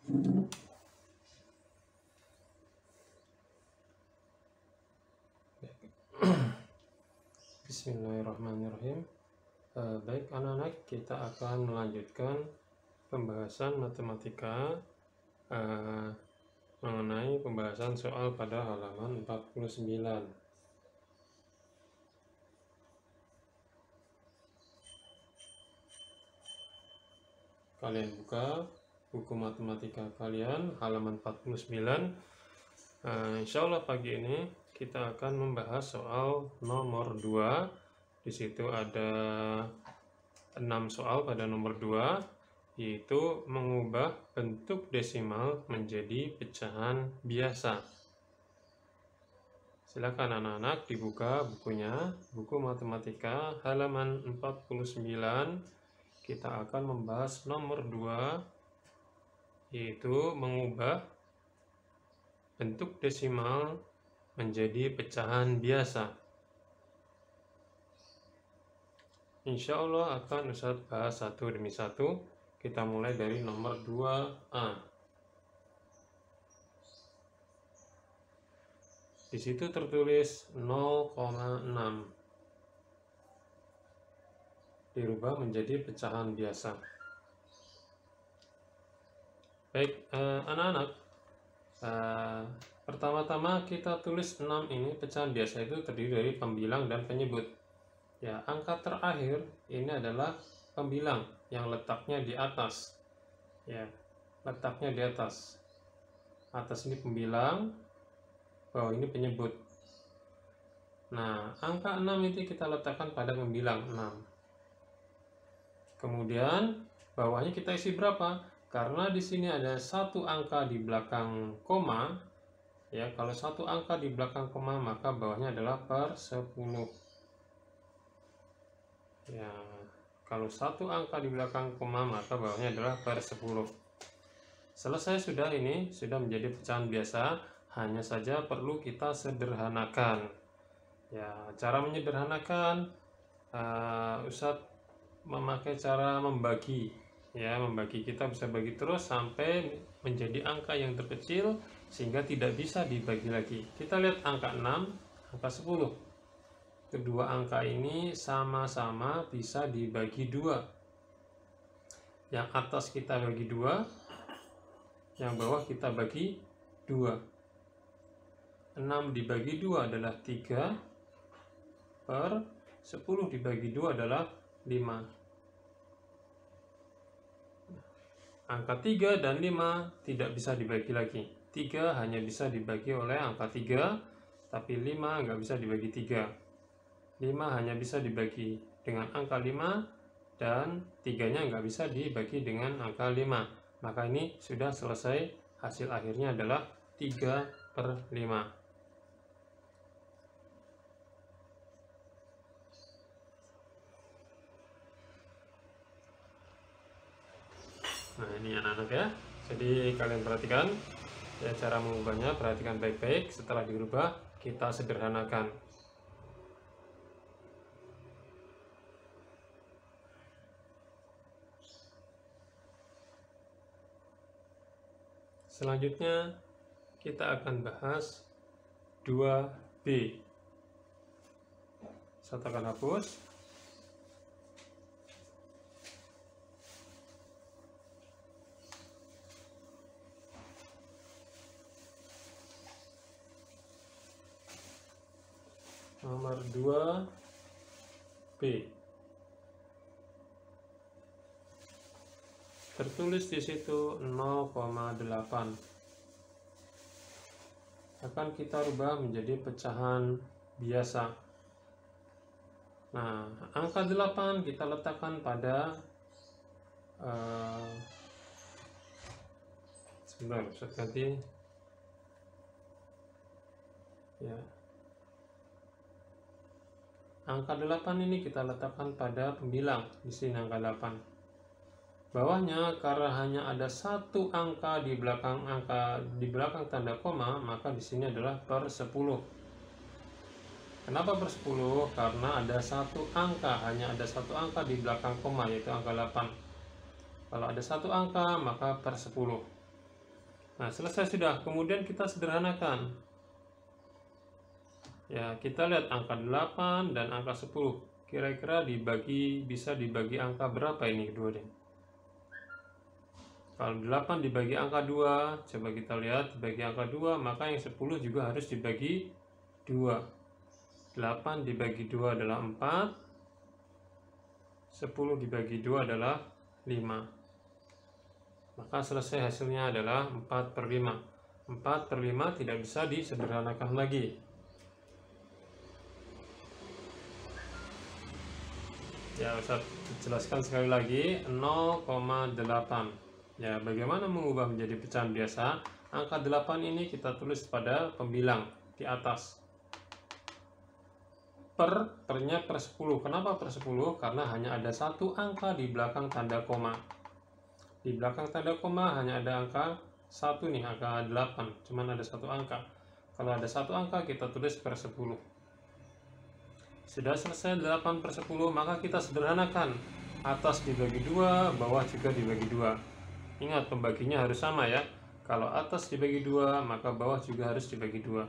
Bismillahirrahmanirrahim. Baik anak-anak, kita akan melanjutkan pembahasan matematika mengenai pembahasan soal pada halaman 49. Kalian buka buku matematika kalian halaman 49. Insya Allah pagi ini kita akan membahas soal nomor 2. Di situ ada 6 soal pada nomor 2, yaitu mengubah bentuk desimal menjadi pecahan biasa. Silakan anak-anak dibuka bukunya, buku matematika halaman 49. Kita akan membahas nomor 2, yaitu mengubah bentuk desimal menjadi pecahan biasa. Insya Allah akan Ustadz bahas satu demi satu. Kita mulai dari nomor 2A. Di situ tertulis 0,6. Dirubah menjadi pecahan biasa. Baik, anak-anak, pertama-tama kita tulis 6 ini pecahan biasa itu terdiri dari pembilang dan penyebut. Ya, angka terakhir ini adalah pembilang yang letaknya di atas. Ya, letaknya di atas. Atas ini pembilang, bawah ini penyebut. Nah, angka 6 itu kita letakkan pada pembilang 6. Kemudian bawahnya kita isi berapa? Karena di sini ada satu angka di belakang koma. Ya, kalau satu angka di belakang koma maka bawahnya adalah per 10. Ya, kalau satu angka di belakang koma maka bawahnya adalah per 10. Selesai sudah, ini sudah menjadi pecahan biasa, hanya saja perlu kita sederhanakan. Ya, cara menyederhanakan Ustadz memakai cara membagi. Ya, membagi, kita bisa bagi terus sampai menjadi angka yang terkecil sehingga tidak bisa dibagi lagi. Kita lihat angka 6, angka 10. Kedua angka ini sama-sama bisa dibagi 2. Yang atas kita bagi 2, yang bawah kita bagi 2. 6 dibagi 2 adalah 3, per 10 dibagi 2 adalah 5. Angka 3 dan 5 tidak bisa dibagi lagi. 3 hanya bisa dibagi oleh angka 3, tapi 5 nggak bisa dibagi 3. 5 hanya bisa dibagi dengan angka 5, dan 3-nya nggak bisa dibagi dengan angka 5. Maka ini sudah selesai, hasil akhirnya adalah 3/5. Nah, ini anak-anak ya. Jadi kalian perhatikan ya cara mengubahnya, perhatikan baik-baik. Setelah dirubah, kita sederhanakan. Selanjutnya kita akan bahas 2B. Saya akan hapus. Nomor 2B. Tertulis di situ 0,8. Akan kita rubah menjadi pecahan biasa. Nah, angka 8 kita letakkan pada sebentar, saya ganti ya. Angka 8 ini kita letakkan pada pembilang. Di sini angka 8. Bawahnya, karena hanya ada satu angka di belakang tanda koma, maka di sini adalah per 10. Kenapa per 10? Karena ada satu angka, hanya ada satu angka di belakang koma, yaitu angka 8. Kalau ada satu angka, maka per 10. Nah, selesai sudah. Kemudian kita sederhanakan. Ya, kita lihat angka 8 dan angka 10. Kira-kira bisa dibagi angka berapa ini kedua deh? Kalau 8 dibagi angka 2, coba kita lihat dibagi angka 2, maka yang 10 juga harus dibagi 2. 8 dibagi 2 adalah 4. 10 dibagi 2 adalah 5. Maka selesai hasilnya adalah 4/5. 4/5 tidak bisa disederhanakan lagi. Ya, Ustaz jelaskan sekali lagi. 0,8. Ya, bagaimana mengubah menjadi pecahan biasa? Angka 8 ini kita tulis pada pembilang di atas. Pernya per 10. Kenapa per 10? Karena hanya ada satu angka di belakang tanda koma. Di belakang tanda koma hanya ada angka 1 nih, angka 8. Cuman ada satu angka. Kalau ada satu angka kita tulis per 10. Sudah selesai 8/10, maka kita sederhanakan. Atas dibagi 2, bawah juga dibagi 2. Ingat, pembaginya harus sama ya. Kalau atas dibagi 2, maka bawah juga harus dibagi 2.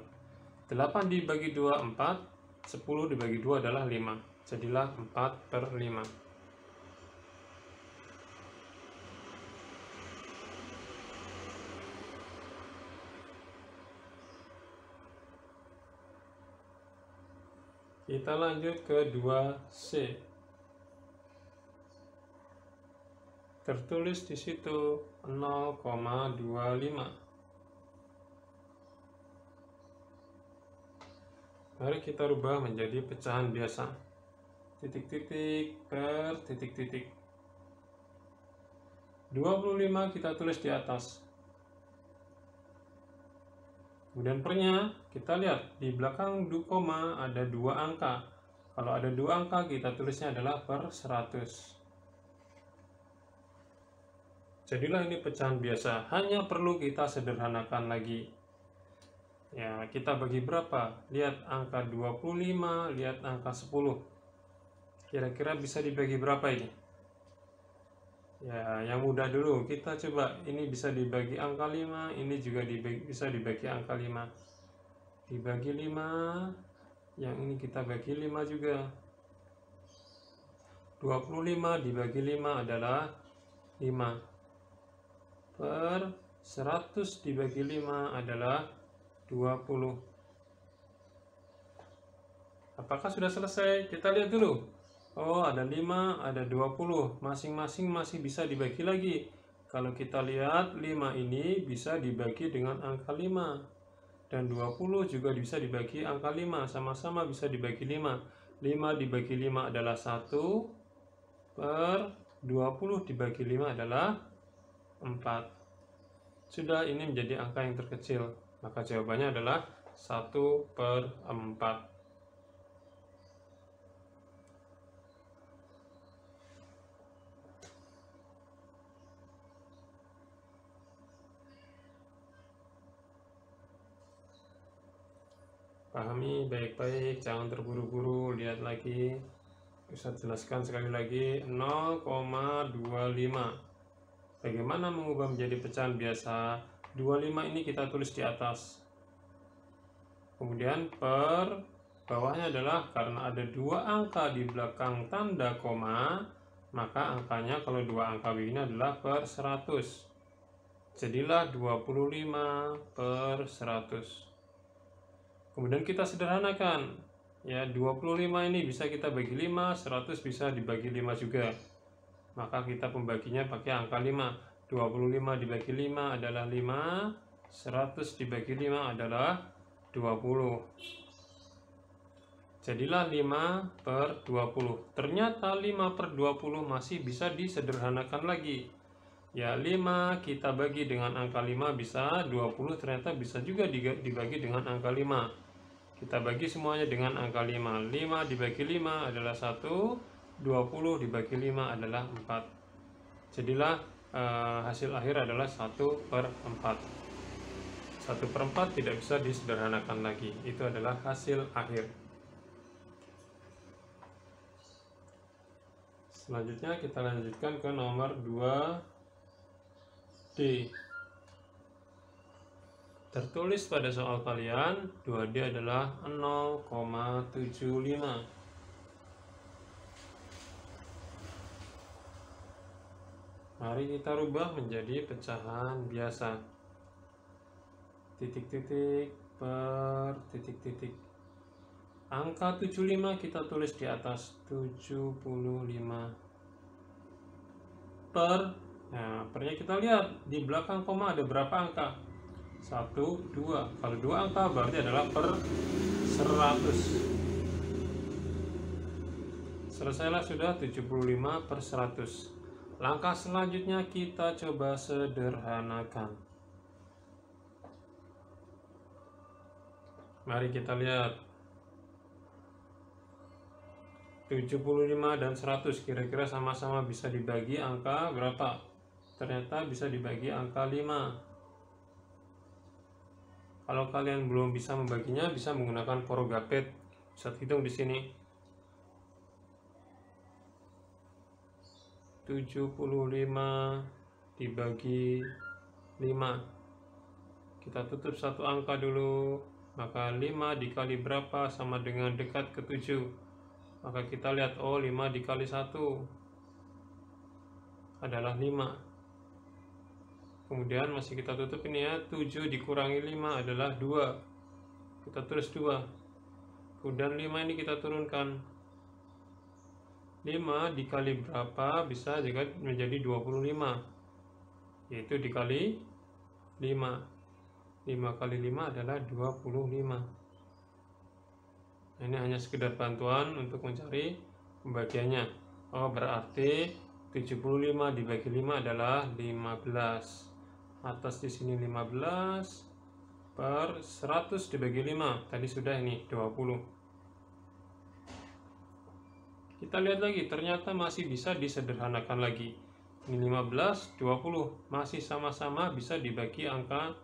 8 dibagi 2, 4. 10 dibagi 2 adalah 5. Jadilah 4/5. Kita lanjut ke 2C. Tertulis di situ 0,25. Mari kita rubah menjadi pecahan biasa. Titik-titik per titik-titik. 25 kita tulis di atas. Kemudian pernya, kita lihat di belakang koma ada 2 angka. Kalau ada 2 angka, kita tulisnya adalah per 100. Jadilah ini pecahan biasa, hanya perlu kita sederhanakan lagi. Ya, kita bagi berapa? Lihat angka 25, lihat angka 10. Kira-kira bisa dibagi berapa ini? Ya, yang mudah dulu. Kita coba, ini bisa dibagi angka 5, ini juga bisa dibagi angka 5. Dibagi 5, yang ini kita bagi 5 juga. 25 dibagi 5 adalah 5. Per 100 dibagi 5 adalah 20. Apakah sudah selesai? Kita lihat dulu. Oh, ada 5, ada 20. Masing-masing masih bisa dibagi lagi. Kalau kita lihat, 5 ini bisa dibagi dengan angka 5. Dan 20 juga bisa dibagi angka 5. Sama-sama bisa dibagi 5. 5 dibagi 5 adalah 1. Per 20 dibagi 5 adalah 4. Sudah, ini menjadi angka yang terkecil. Maka jawabannya adalah 1/4. Pahami baik-baik, jangan terburu-buru, lihat lagi. Bisa jelaskan sekali lagi. 0,25. Bagaimana mengubah menjadi pecahan biasa? 25 ini kita tulis di atas. Kemudian per bawahnya adalah karena ada 2 angka di belakang tanda koma, maka angkanya kalau 2 angka begini adalah per 100. Jadilah 25/100. Kemudian kita sederhanakan. Ya, 25 ini bisa kita bagi 5, 100 bisa dibagi 5 juga. Maka kita pembaginya pakai angka 5. 25 dibagi 5 adalah 5, 100 dibagi 5 adalah 20. Jadilah 5/20. Ternyata 5/20 masih bisa disederhanakan lagi. Ya, 5 kita bagi dengan angka 5 bisa, 20 ternyata bisa juga dibagi dengan angka 5. Kita bagi semuanya dengan angka 5. 5 dibagi 5 adalah 1, 20 dibagi 5 adalah 4. Jadilah hasil akhir adalah 1/4. 1/4 tidak bisa disederhanakan lagi. Itu adalah hasil akhir. Selanjutnya kita lanjutkan ke nomor 2D. Tertulis pada soal kalian 2D adalah 0,75. Mari kita rubah menjadi pecahan biasa. Titik-titik per titik-titik. Angka 75 kita tulis di atas 75 per. Nah, pernya kita lihat di belakang koma ada berapa angka? 1, 2. Kalau 2 angka berarti adalah per 100. Selesailah sudah 75 per 100. Langkah selanjutnya kita coba sederhanakan. Mari kita lihat 75 dan 100 kira-kira sama-sama bisa dibagi angka berapa? Ternyata bisa dibagi angka 5. Kalau kalian belum bisa membaginya, bisa menggunakan Porogapet. Bisa hitung di sini. 75 dibagi 5. Kita tutup satu angka dulu. Maka 5 dikali berapa sama dengan dekat ke 7. Maka kita lihat, oh 5 dikali 1 adalah 5. Kemudian masih kita tutup ini ya, 7 dikurangi 5 adalah 2. Kita tulis 2. Kemudian 5 ini kita turunkan. 5 dikali berapa bisa juga menjadi 25. Yaitu dikali 5. 5 kali 5 adalah 25. Ini hanya sekedar bantuan untuk mencari pembagiannya. Oh, berarti 75 dibagi 5 adalah 15. Atas di sini 15 per 100 dibagi 5. Tadi sudah ini 20. Kita lihat lagi, ternyata masih bisa disederhanakan lagi. Ini 15, 20 masih sama-sama bisa dibagi angka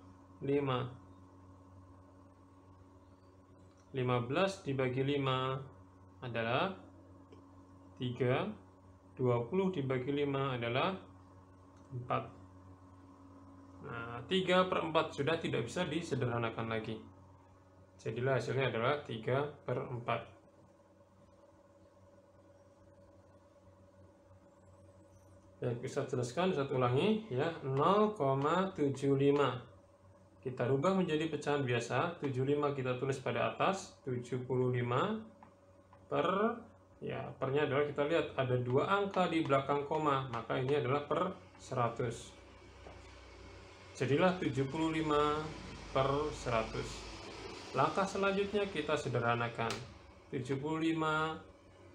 5. 15 dibagi 5 adalah 3. 20 dibagi 5 adalah 4. Nah, 3 per 4 sudah tidak bisa disederhanakan lagi. Jadilah hasilnya adalah 3 per 4. Baik, bisa jelaskan, satu ulangi ya, 0,75. Kita rubah menjadi pecahan biasa, 75 kita tulis pada atas, 75 per, ya pernya adalah kita lihat ada 2 angka di belakang koma, maka ini adalah per 100. Jadilah 75 per 100. Langkah selanjutnya kita sederhanakan. 75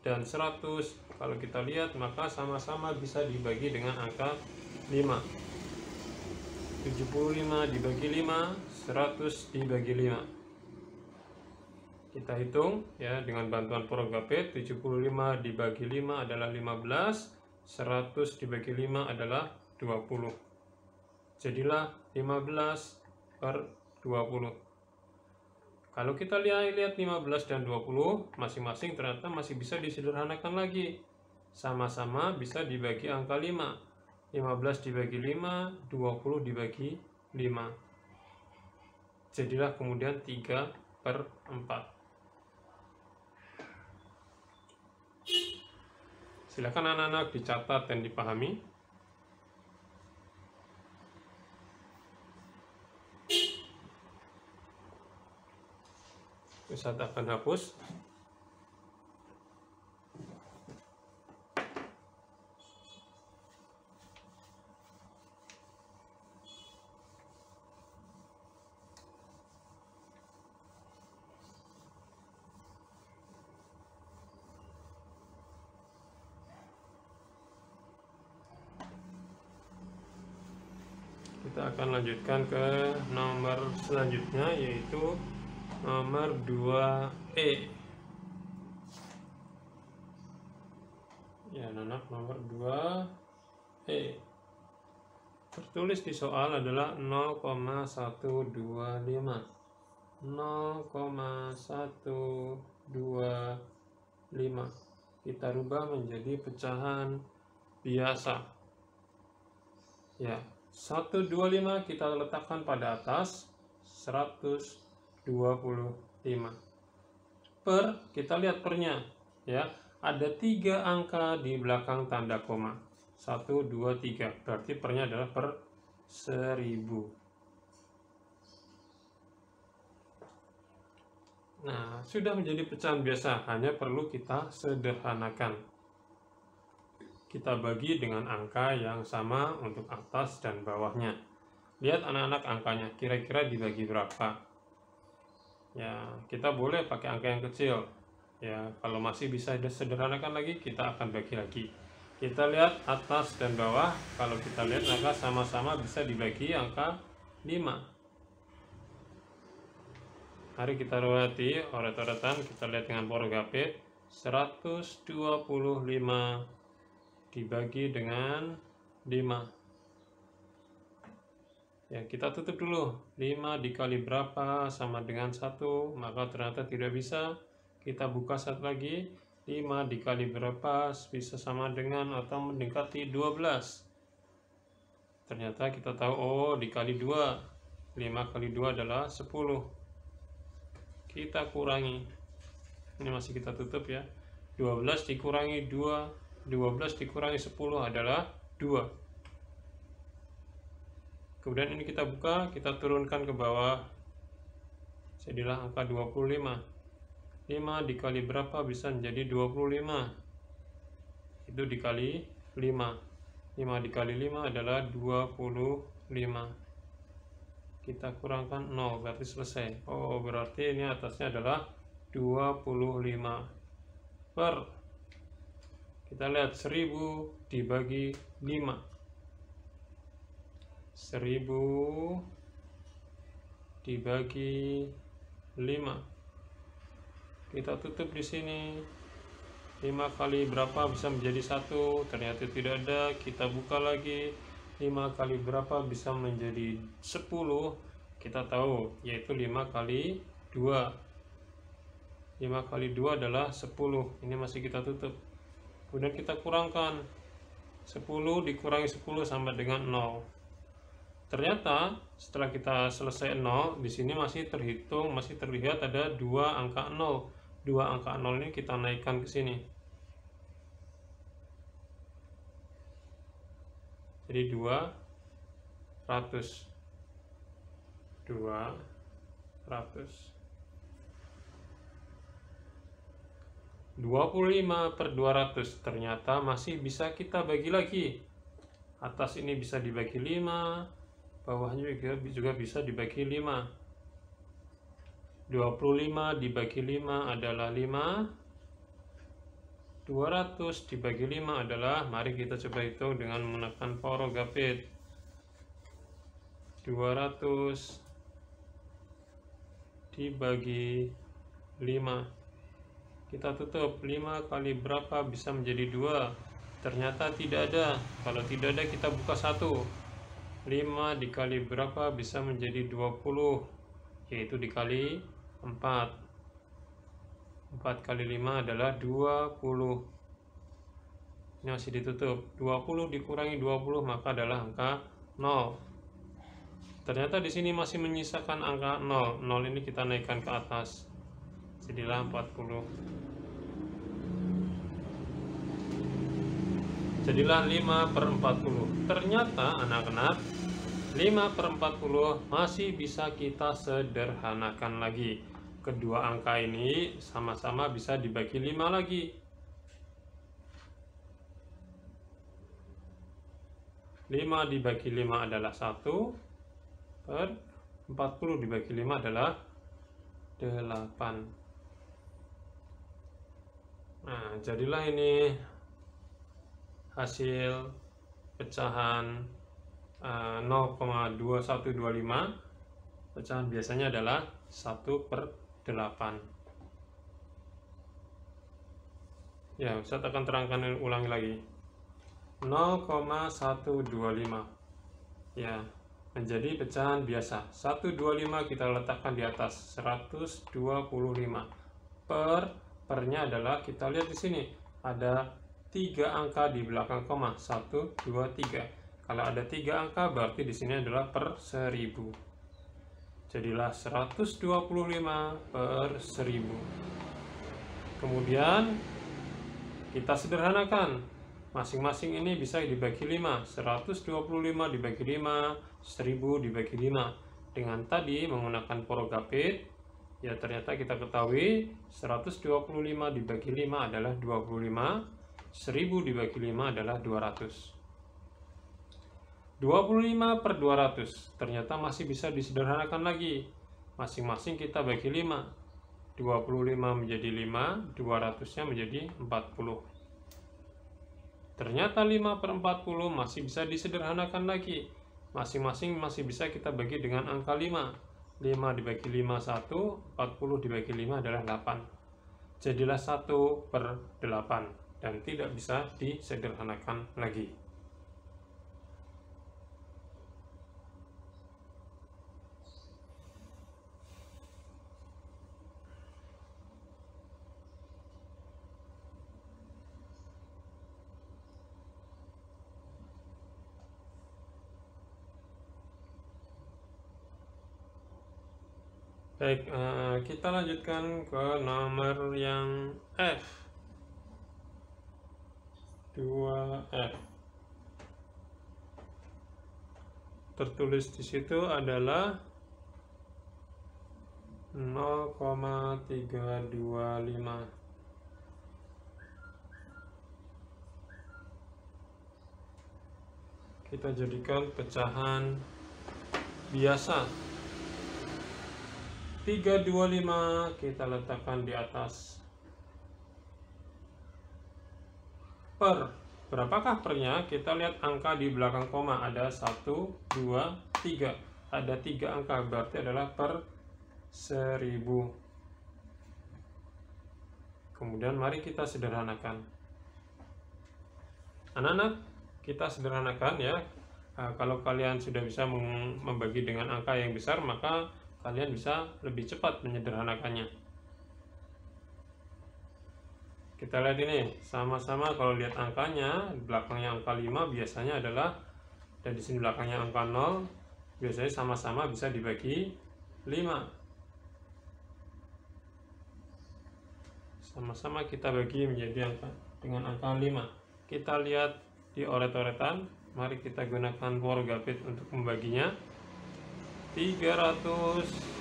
dan 100 kalau kita lihat maka sama-sama bisa dibagi dengan angka 5. 75 dibagi 5, 100 dibagi 5. Kita hitung ya dengan bantuan Porogapet. 75 dibagi 5 adalah 15, 100 dibagi 5 adalah 20. Jadilah 15 per 20. Kalau kita lihat 15 dan 20 masing-masing ternyata masih bisa disederhanakan lagi. Sama-sama bisa dibagi angka 5. 15 dibagi 5, 20 dibagi 5. Jadilah kemudian 3 per 4. Silakan anak-anak dicatat dan dipahami. Ustadz akan hapus. Kita akan lanjutkan ke nomor selanjutnya, yaitu nomor 2E. Ya, anak, nomor 2E. Tertulis di soal adalah 0,125. 0,125. Kita rubah menjadi pecahan biasa. Ya, 125 kita letakkan pada atas, 125. Per, kita lihat pernya ya, ada 3 angka di belakang tanda koma. 1, 2, 3. Berarti pernya adalah per 1000. Nah, sudah menjadi pecahan biasa, hanya perlu kita sederhanakan. Kita bagi dengan angka yang sama untuk atas dan bawahnya. Lihat anak-anak angkanya, kira-kira dibagi berapa? Ya, kita boleh pakai angka yang kecil. Ya, kalau masih bisa disederhanakan lagi, kita akan bagi lagi. Kita lihat atas dan bawah, kalau kita lihat angka sama-sama bisa dibagi angka 5. Mari kita ruweti oret-oretan, kita lihat dengan porogapit. 125 dibagi dengan 5. Ya, kita tutup dulu. 5 dikali berapa sama dengan 1, maka ternyata tidak bisa. Kita buka satu lagi. 5 dikali berapa bisa sama dengan atau mendekati 12. Ternyata kita tahu, oh dikali 2. 5 kali 2 adalah 10. Kita kurangi. Ini masih kita tutup ya. 12 dikurangi 2, 12 dikurangi 10 adalah 2. Kemudian ini kita buka, kita turunkan ke bawah. Jadilah angka 25. 5 dikali berapa bisa menjadi 25. Itu dikali 5. 5 dikali 5 adalah 25. Kita kurangkan 0, berarti selesai. Oh, berarti ini atasnya adalah 25. Per, kita lihat 1000 dibagi 5. 1000 dibagi 5. Kita tutup di sini. 5 kali berapa bisa menjadi 1? Ternyata tidak ada. Kita buka lagi. 5 kali berapa bisa menjadi 10? Kita tahu, yaitu 5 kali 2. 5 kali 2 adalah 10. Ini masih kita tutup. Kemudian kita kurangkan. 10 dikurangi 10 sama dengan 0. Ternyata setelah kita selesai 0, di sini masih terhitung, masih terlihat ada 2 angka 0. 2 angka 0 ini kita naikkan ke sini. Jadi 200. 25 per 200 ternyata masih bisa kita bagi lagi. Atas ini bisa dibagi 5, bawahnya juga bisa dibagi 5. 25 dibagi 5 adalah 5. 200 dibagi 5 adalah, mari kita coba hitung dengan menggunakan porogapit. 200 dibagi 5. Kita tutup. 5 kali berapa bisa menjadi 2? Ternyata tidak ada. Kalau tidak ada, kita buka 1. 5 dikali berapa bisa menjadi 20? Yaitu dikali 4. 4 kali 5 adalah 20. Ini masih ditutup. 20 dikurangi 20 maka adalah angka 0. Ternyata di sini masih menyisakan angka 0. 0 ini kita naikkan ke atas. Jadilah 40. Jadilah 5 per 40. Ternyata anak-anak, 5 per 40 masih bisa kita sederhanakan lagi. Kedua angka ini sama-sama bisa dibagi 5 lagi. 5 dibagi 5 adalah 1. Per 40 dibagi 5 adalah 8. Nah, jadilah ini hasil pecahan 0,2125. Pecahan biasanya adalah 1 per 8. Ya, Ustaz akan terangkan ulangi lagi. 0,125. Ya, menjadi pecahan biasa. 125 kita letakkan di atas 125. Pernya adalah, kita lihat di sini ada 3 angka di belakang koma. 1, 2, 3. Kalau ada 3 angka berarti di sini adalah per 1000. Jadilah 125 per 1000. Kemudian kita sederhanakan. Masing-masing ini bisa dibagi 5. 125 dibagi 5, 1000 dibagi 5. Dengan tadi menggunakan Porogapit, ya ternyata kita ketahui 125 dibagi 5 adalah 25, 1000 dibagi 5 adalah 200. 25 per 200 ternyata masih bisa disederhanakan lagi. Masing-masing kita bagi 5. 25 menjadi 5, 200-nya menjadi 40. Ternyata 5 per 40 masih bisa disederhanakan lagi. Masing-masing masih bisa kita bagi dengan angka 5. 5 dibagi 5 1, 40 dibagi 5 adalah 8. Jadilah 1 per 8 dan tidak bisa disederhanakan lagi. Baik, kita lanjutkan ke nomor yang F. 2F. Tertulis di situ adalah 0,325. Kita jadikan pecahan biasa. 325 kita letakkan di atas per. Berapakah pernya? Kita lihat angka di belakang koma. Ada 1, 2, 3. Ada 3 angka, berarti adalah per 1000. Kemudian mari kita sederhanakan. Anak-anak, kita sederhanakan ya. Kalau kalian sudah bisa membagi dengan angka yang besar, maka kalian bisa lebih cepat menyederhanakannya. Kita lihat ini, sama-sama kalau lihat angkanya, belakangnya angka 5 biasanya adalah, dan di sini belakangnya angka 0, biasanya sama-sama bisa dibagi 5. Sama-sama kita bagi menjadi angka dengan angka 5. Kita lihat di oret-oretan, mari kita gunakan Porogapit untuk membaginya. 325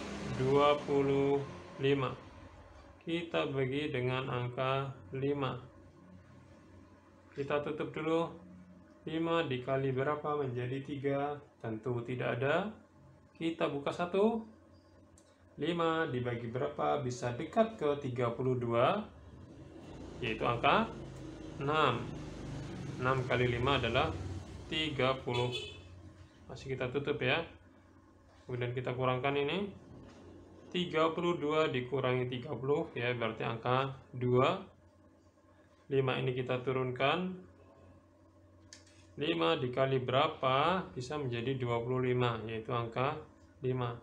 kita bagi dengan angka 5. Kita tutup dulu. 5 dikali berapa menjadi 3? Tentu tidak ada. Kita buka 1. 5 dibagi berapa? Bisa dekat ke 32, yaitu angka 6. 6 kali 5 adalah 30. Masih kita tutup ya. Kemudian kita kurangkan ini. 32 dikurangi 30 ya berarti angka 2. 5 ini kita turunkan. 5 dikali berapa bisa menjadi 25, yaitu angka 5.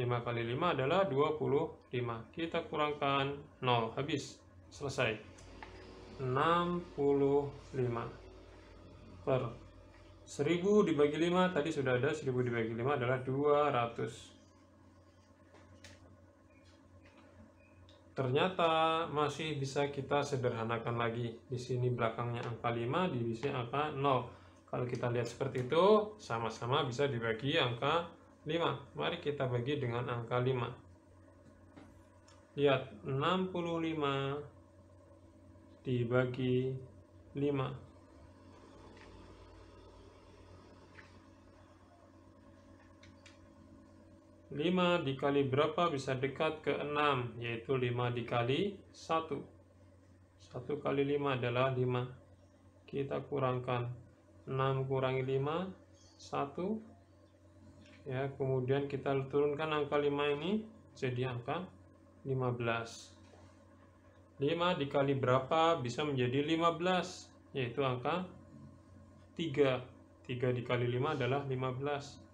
5 kali 5 adalah 25. Kita kurangkan 0, habis, selesai. 65 per 1000 dibagi 5, tadi sudah ada, 1000 dibagi 5 adalah 200. Ternyata masih bisa kita sederhanakan lagi. Di sini belakangnya angka 5, di sini angka 0. Kalau kita lihat seperti itu, sama-sama bisa dibagi angka 5. Mari kita bagi dengan angka 5. Lihat, 65 dibagi 5. 5 dikali berapa bisa dekat ke 6, yaitu 5 dikali 1. 1 kali 5 adalah 5. Kita kurangkan 6 kurangi 5, 1. Ya, kemudian kita turunkan angka 5 ini jadi angka 15. 5 dikali berapa bisa menjadi 15, yaitu angka 3. 3 dikali 5 adalah 15.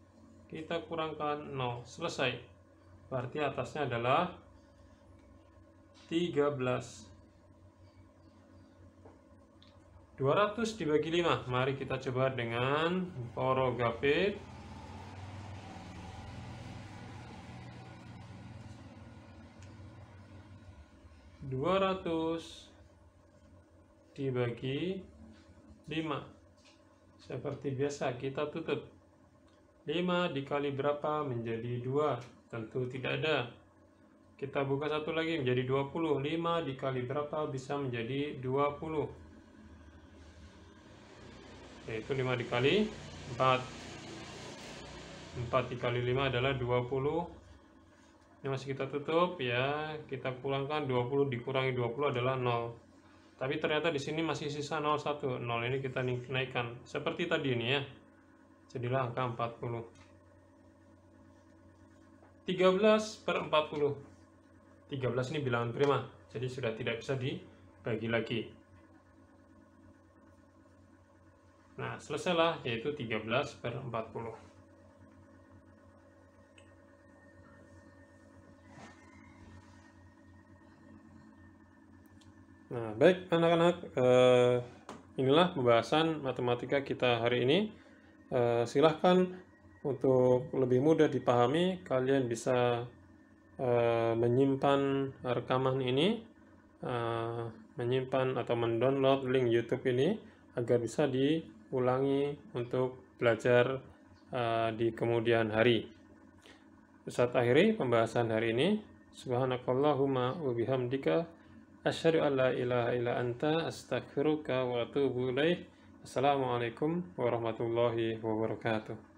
Kita kurangkan 0, selesai. Berarti atasnya adalah 13. 200 dibagi 5. Mari kita coba dengan Porogapit. 200 dibagi 5. Seperti biasa kita tutup. 5 dikali berapa menjadi 2? Tentu tidak ada. Kita buka satu lagi menjadi 20. 5 dikali berapa bisa menjadi 20? Yaitu 5 dikali 4. 4 dikali 5 adalah 20. Ini masih kita tutup ya. Kita kurangkan 20 dikurangi 20 adalah 0. Tapi ternyata di sini masih sisa 0,1. 0 ini kita naikkan seperti tadi ini ya. Jadilah angka 40. 13/40. 13 ini bilangan prima, jadi sudah tidak bisa dibagi lagi. Nah, selesailah, yaitu 13/40. Nah, baik anak-anak, inilah pembahasan matematika kita hari ini. Silahkan untuk lebih mudah dipahami, kalian bisa menyimpan rekaman ini, menyimpan atau mendownload link YouTube ini agar bisa diulangi untuk belajar di kemudian hari. Ustadz akhiri pembahasan hari ini. Subhanakallahumma wa bihamdika asyhadu an la ilaha illa anta astaghfiruka wa atubu ilaik. Assalamualaikum warahmatullahi wabarakatuh.